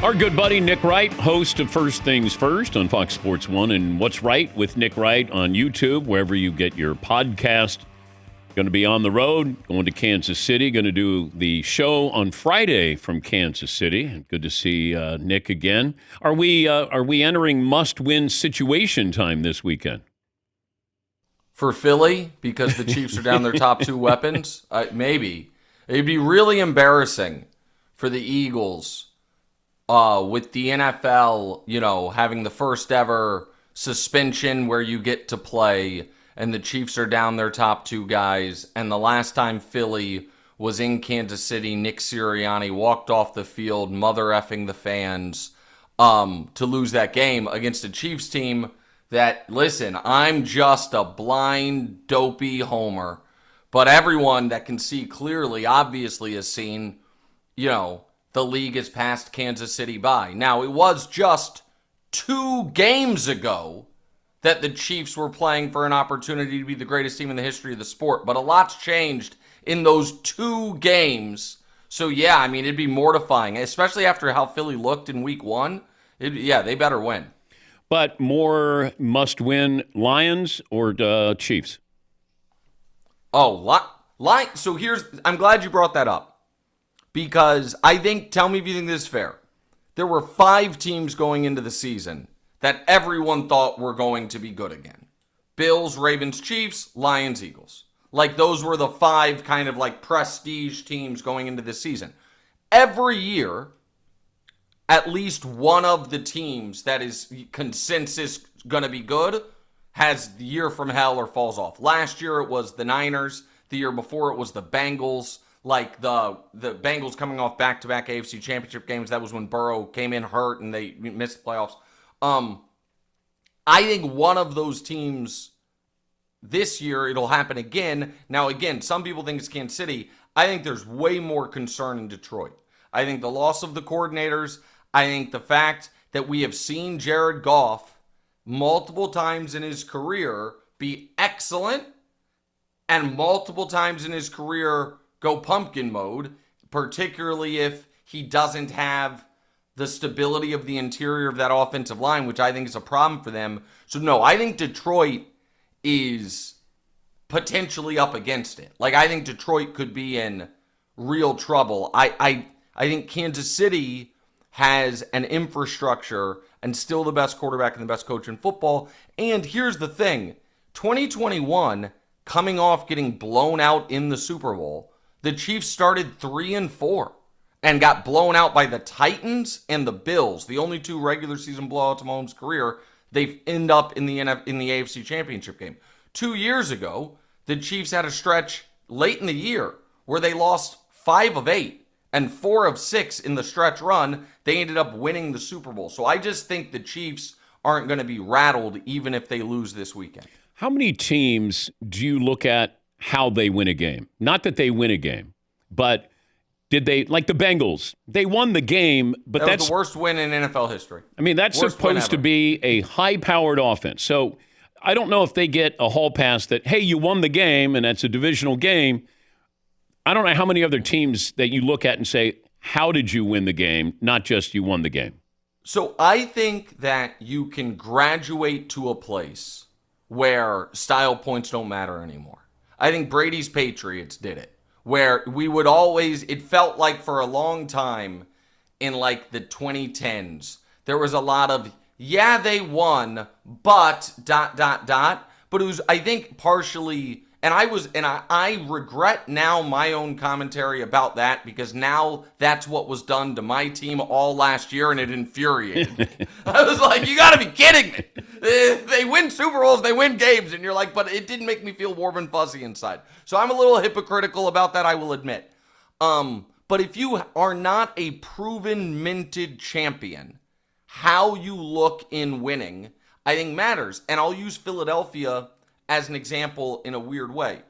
Our good buddy Nick Wright, host of First Things First on Fox Sports 1 and What's Right with Nick Wright on YouTube, wherever you get your podcast. Going to be on the road, going to Kansas City, going to do the show on Friday from Kansas City. Good to see Nick again. Are we entering must-win situation time this weekend? For Philly, because the Chiefs are down their top two weapons? Maybe. It'd be really embarrassing for the Eagles with the NFL, having the first ever suspension where you get to play and the Chiefs are down their top two guys. And the last time Philly was in Kansas City, Nick Sirianni walked off the field, mother effing the fans, to lose that game against a Chiefs team that, listen, I'm just a blind, dopey homer. But everyone that can see clearly, obviously, has seen, the league has passed Kansas City by. Now, it was just 2 games ago that the Chiefs were playing for an opportunity to be the greatest team in the history of the sport. But a lot's changed in those 2 games. So, yeah, it'd be mortifying, especially after how Philly looked in week 1. They better win. But more must-win Lions or Chiefs? Oh, so I'm glad you brought that up. Because tell me if you think this is fair. There were 5 teams going into the season that everyone thought were going to be good again. Bills, Ravens, Chiefs, Lions, Eagles. Those were the 5 kind of prestige teams going into this season. Every year, at least one of the teams that is consensus going to be good has the year from hell or falls off. Last year it was the Niners. The year before it was the Bengals. The Bengals coming off back-to-back AFC Championship games. That was when Burrow came in hurt and they missed the playoffs. I think one of those teams this year, it'll happen again. Now, again, some people think it's Kansas City. I think there's way more concern in Detroit. I think the loss of the coordinators, I think the fact that we have seen Jared Goff multiple times in his career be excellent and multiple times in his career go pumpkin mode, particularly if he doesn't have the stability of the interior of that offensive line, which I think is a problem for them. So, no, I think Detroit is potentially up against it. I think Detroit could be in real trouble. I think Kansas City has an infrastructure and still the best quarterback and the best coach in football. And here's the thing. 2021, coming off getting blown out in the Super Bowl, the Chiefs started 3-4 and got blown out by the Titans and the Bills, the only 2 regular season blowouts of Mahomes' career. They end up in the AFC Championship game. 2 years ago, the Chiefs had a stretch late in the year where they lost 5 of 8 and 4 of 6 in the stretch run. They ended up winning the Super Bowl. So I just think the Chiefs aren't going to be rattled even if they lose this weekend. How many teams do you look at how they win a game? Not that they win a game, but did they, like the Bengals, they won the game, but that's the worst win in NFL history. That's supposed to be a high-powered offense. So I don't know if they get a hall pass that, hey, you won the game, and that's a divisional game. I don't know how many other teams that you look at and say, how did you win the game, not just you won the game. So I think that you can graduate to a place where style points don't matter anymore. I think Brady's Patriots did it, where we would always, it felt like for a long time in the 2010s, there was a lot of, they won, but ... But it was, I think, partially, and I regret now my own commentary about that because now that's what was done to my team all last year and it infuriated me. I was like, you gotta be kidding me. They win Super Bowls, they win games, and you're like, but it didn't make me feel warm and fuzzy inside. So I'm a little hypocritical about that, I will admit. But if you are not a proven minted champion, how you look in winning, I think matters. And I'll use Philadelphia as an example in a weird way.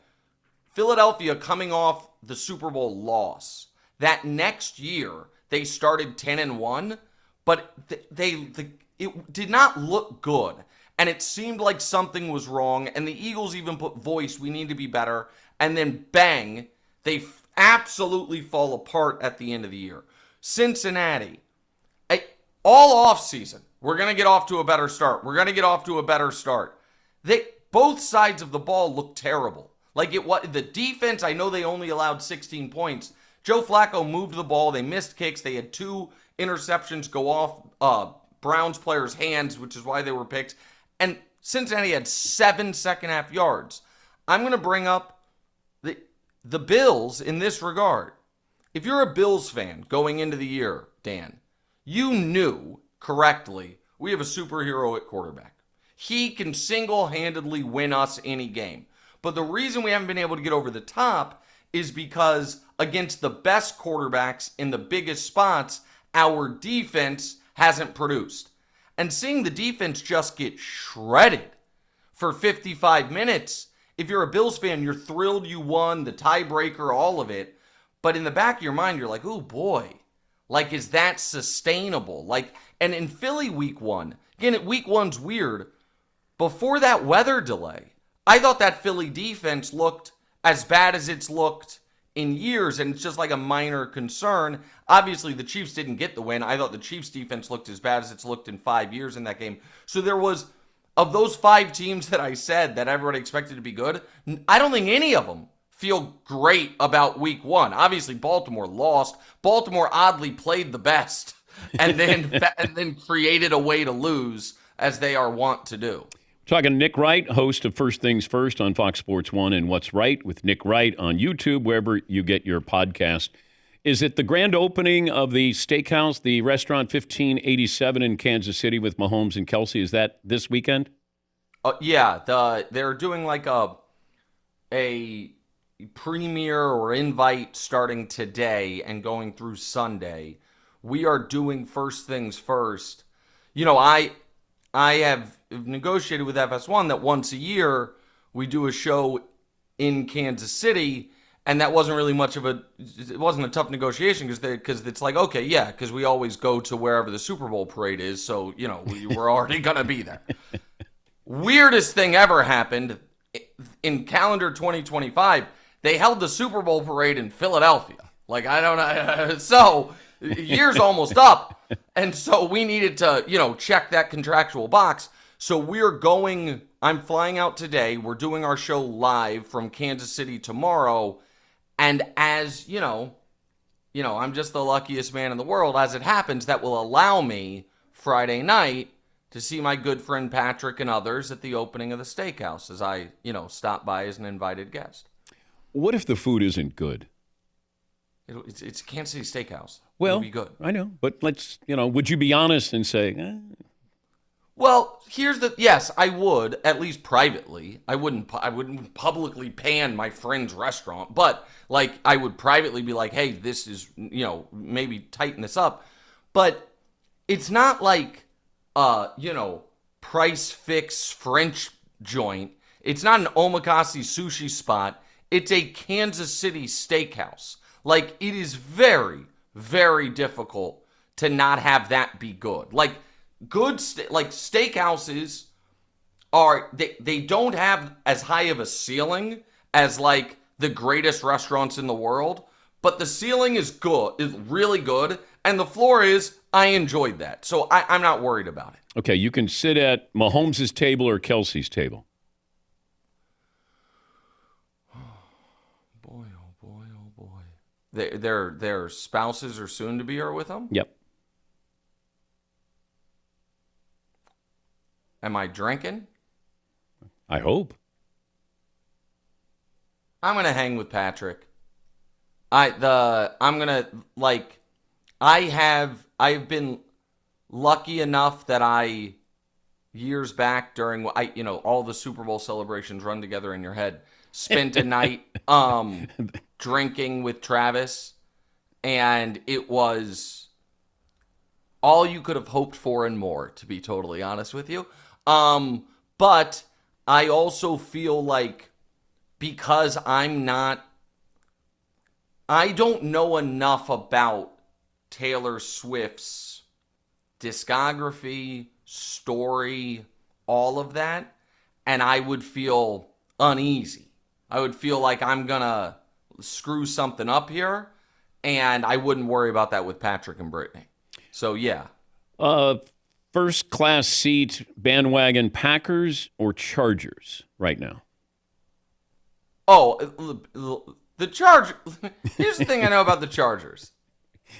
Philadelphia coming off the Super Bowl loss. That next year, they started 10-1, but it did not look good. And it seemed like something was wrong. And the Eagles even put voice, we need to be better. And then bang, they absolutely fall apart at the end of the year. Cincinnati. all offseason, we're going to get off to a better start. We're going to get off to a better start. Both sides of the ball look terrible. Like the defense, I know they only allowed 16 points. Joe Flacco moved the ball. They missed kicks. They had 2 interceptions go off Browns players' hands, which is why they were picked. And Cincinnati had 7 second-half yards. I'm going to bring up the Bills in this regard. If you're a Bills fan going into the year, Dan, you knew correctly we have a superhero at quarterback. He can single-handedly win us any game. But the reason we haven't been able to get over the top is because against the best quarterbacks in the biggest spots, our defense hasn't produced. And seeing the defense just get shredded for 55 minutes, if you're a Bills fan, you're thrilled you won, the tiebreaker, all of it. But in the back of your mind, you're like, oh boy, like, is that sustainable? Like, and in Philly week 1, again, week 1's weird. Before that weather delay, I thought that Philly defense looked as bad as it's looked in years, and it's just like a minor concern. Obviously, the Chiefs didn't get the win. I thought the Chiefs defense looked as bad as it's looked in 5 years in that game. So there was, of those 5 teams that I said that everybody expected to be good, I don't think any of them feel great about week 1. Obviously, Baltimore lost. Baltimore oddly played the best and then created a way to lose, as they are wont to do. Talking to Nick Wright, host of First Things First on Fox Sports 1 and What's Right with Nick Wright on YouTube, wherever you get your podcast. Is it the grand opening of the steakhouse, the restaurant 1587 in Kansas City with Mahomes and Kelsey? Is that this weekend? Yeah, they're doing like a premiere or invite starting today and going through Sunday. We are doing First Things First. You know, I have negotiated with FS1 that once a year we do a show in Kansas City, and that wasn't really it wasn't a tough negotiation because it's like, okay, yeah, because we always go to wherever the Super Bowl parade is, so, you know, we're already going to be there. Weirdest thing ever happened in calendar 2025, they held the Super Bowl parade in Philadelphia. Like, I don't know. So, year's almost up. And so we needed to, check that contractual box. So I'm flying out today. We're doing our show live from Kansas City tomorrow. And as, I'm just the luckiest man in the world. As it happens, that will allow me Friday night to see my good friend Patrick and others at the opening of the steakhouse as I, stop by as an invited guest. What if the food isn't good? It's Kansas City Steakhouse. Well, it'll be good. I know, but would you be honest and say, Well, yes, I would, at least privately. I wouldn't publicly pan my friend's restaurant, but I would privately be like, hey, this is, maybe tighten this up. But it's not like, Price Fix French joint. It's not an omakase sushi spot. It's a Kansas City steakhouse. It is very, very difficult to not have that be good. Steakhouses they don't have as high of a ceiling as the greatest restaurants in the world, but the ceiling is good, is really good, and the floor I enjoyed that. So I'm not worried about it. Okay, you can sit at Mahomes' table or Kelsey's table. Their spouses or soon to be are with them? Yep. Am I drinking? I hope. I'm gonna hang with Patrick. I've been lucky enough that years back during all the Super Bowl celebrations run together in your head, spent a night drinking with Travis, and it was all you could have hoped for and more, to be totally honest with you. But I also feel like because I don't know enough about Taylor Swift's discography, story, all of that, and I would feel uneasy. I would feel like I'm gonna screw something up here, and I wouldn't worry about that with Patrick and Brittany. So, yeah. First class seat, Bandwagon, Packers or Chargers right now? Oh, the Chargers. Here's the thing I know about the Chargers.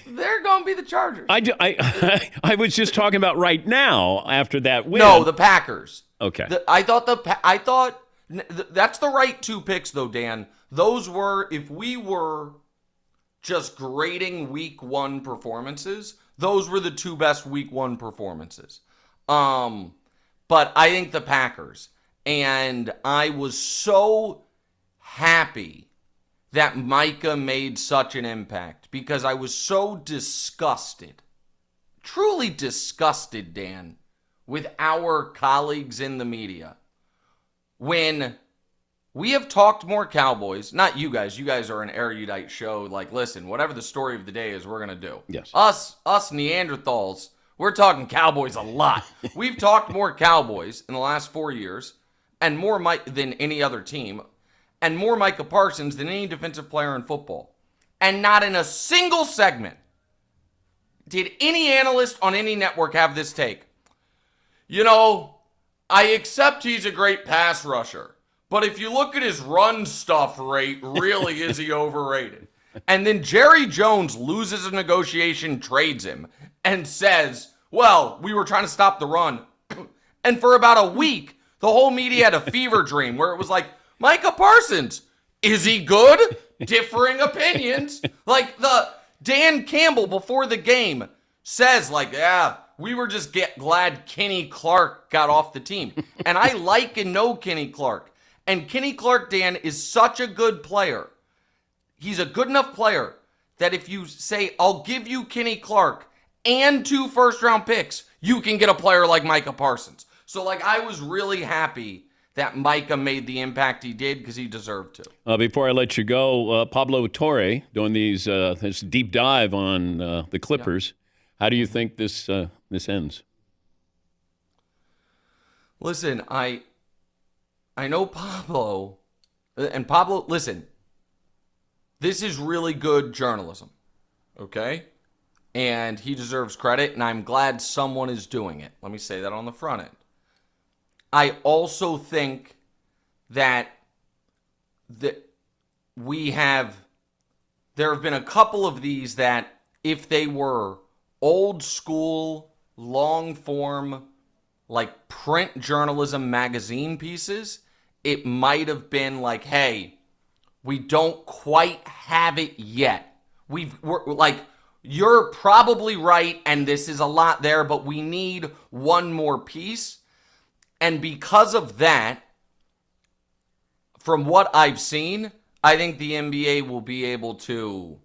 They're going to be the Chargers. I was just talking about right now after that win. No, the Packers. Okay. I thought that's the right two picks, though, Dan. Those were, if we were just grading week one performances, those were the two best week one performances. But I think the Packers. And I was so happy that Micah made such an impact because I was so disgusted, truly disgusted, Dan, with our colleagues in the media. When we have talked more Cowboys, not you guys are an erudite show, like, listen, whatever the story of the day is, we're going to do. Yes. Us Neanderthals, we're talking Cowboys a lot. We've talked more Cowboys in the last 4 years, and more than any other team, and more Micah Parsons than any defensive player in football. And not in a single segment did any analyst on any network have this take. You know, I accept he's a great pass rusher, but if you look at his run stuff rate, really is he overrated? And then Jerry Jones loses a negotiation, trades him, and says, well, we were trying to stop the run. And for about a week, the whole media had a fever dream where it was like, Micah Parsons, is he good? Differing opinions. Like the Dan Campbell before the game says, like, yeah, we were just glad Kenny Clark got off the team. And I like and know Kenny Clark. And Kenny Clark, Dan, is such a good player. He's a good enough player that if you say, I'll give you Kenny Clark and 2 first-round picks, you can get a player like Micah Parsons. So, like, I was really happy that Micah made the impact he did because he deserved to. Before I let you go, Pablo Torre doing this deep dive on the Clippers. Yeah. How do you think this ends? Listen, I know Pablo, and Pablo, listen, this is really good journalism, okay? And he deserves credit, and I'm glad someone is doing it. Let me say that on the front end. I also think that there have been a couple of these that if they were old school, long form, like print journalism magazine pieces, it might have been like, hey, we don't quite have it yet. We're like, you're probably right, and this is a lot there, but we need one more piece. And because of that, from what I've seen, I think the NBA will be able to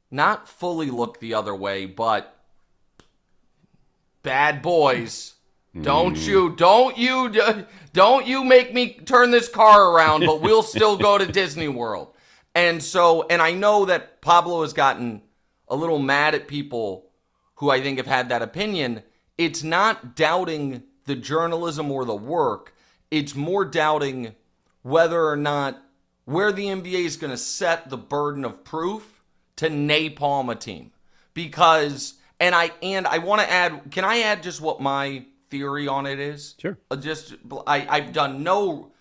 not fully look the other way, but bad boys, don't you make me turn this car around, but we'll still go to Disney World. And I know that Pablo has gotten a little mad at people who I think have had that opinion. It's not doubting the journalism or the work. It's more doubting whether or not where the NBA is going to set the burden of proof to napalm a team. Because, and I want to add, can I add just what my theory on it is? Sure. I've done no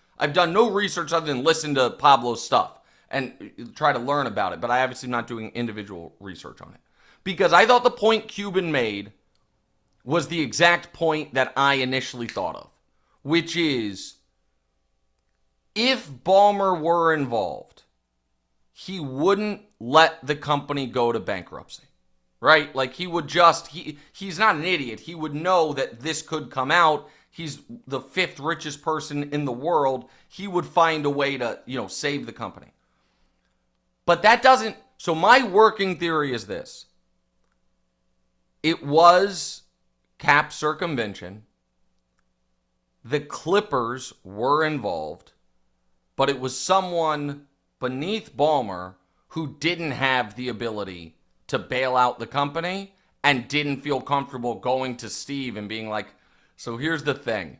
research other than listen to Pablo's stuff and try to learn about it, but I obviously am not doing individual research on it. Because I thought the point Cuban made was the exact point that I initially thought of, which is, if Ballmer were involved, he wouldn't let the company go to bankruptcy, right? Like, he would just, he's not an idiot. He would know that this could come out. He's the 5th richest person in the world. He would find a way to, save the company. But that doesn't, so my working theory is this. It was cap circumvention. The Clippers were involved, but it was someone beneath Ballmer who didn't have the ability to bail out the company and didn't feel comfortable going to Steve and being like, so here's the thing.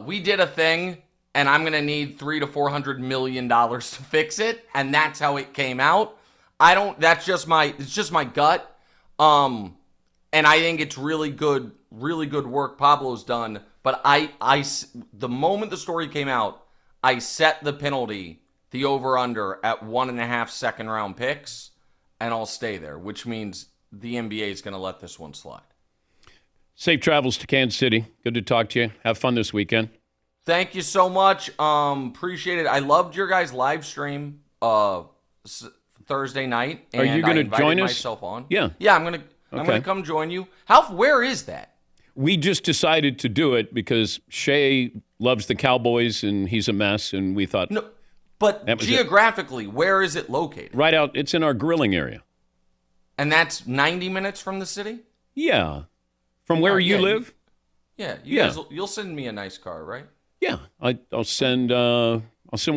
We did a thing and I'm going to need $300 to $400 million to fix it. And that's how it came out. It's just my gut. And I think it's really good work Pablo's done. But the moment the story came out, I set the penalty, the over-under, at 1.5 second-round picks, and I'll stay there, which means the NBA is going to let this one slide. Safe travels to Kansas City. Good to talk to you. Have fun this weekend. Thank you so much. Appreciate it. I loved your guys' live stream Thursday night. And are you going to join us? Myself on. Yeah. Yeah, I'm going to come join you. Where is that? We just decided to do it because Shea loves the Cowboys and he's a mess, and we thought. No, but geographically, where is it located? Right out. It's in our grilling area. And that's 90 minutes from the city? Yeah. From where you live? Guys, you'll send me a nice car, right? Yeah. I'll send one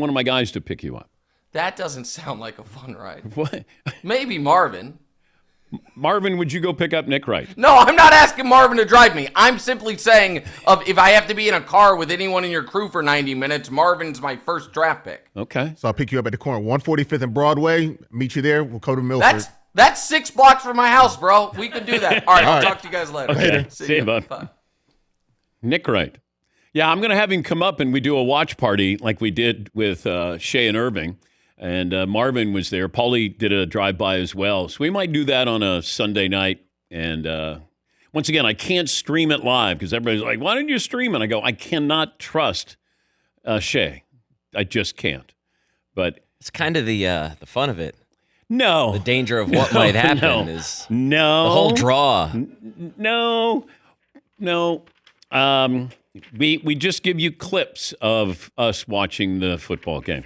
of my guys to pick you up. That doesn't sound like a fun ride. What? Maybe Marvin. Marvin, would you go pick up Nick Wright? No, I'm not asking Marvin to drive me. I'm simply saying if I have to be in a car with anyone in your crew for 90 minutes, Marvin's my first draft pick. Okay. So I'll pick you up at the corner, 145th and Broadway. Meet you there. We'll go to Milford. That's 6 blocks from my house, bro. We can do that. All right, I'll talk to you guys later. Okay. See you, bud. Bye. Nick Wright. Yeah, I'm going to have him come up and we do a watch party like we did with Shea and Irving. And Marvin was there. Paulie did a drive-by as well. So we might do that on a Sunday night. And once again, I can't stream it live because everybody's like, why didn't you stream it? I go, I cannot trust Shea. I just can't. But it's kind of the fun of it. No. The danger of what might happen is the whole draw. No. We just give you clips of us watching the football game.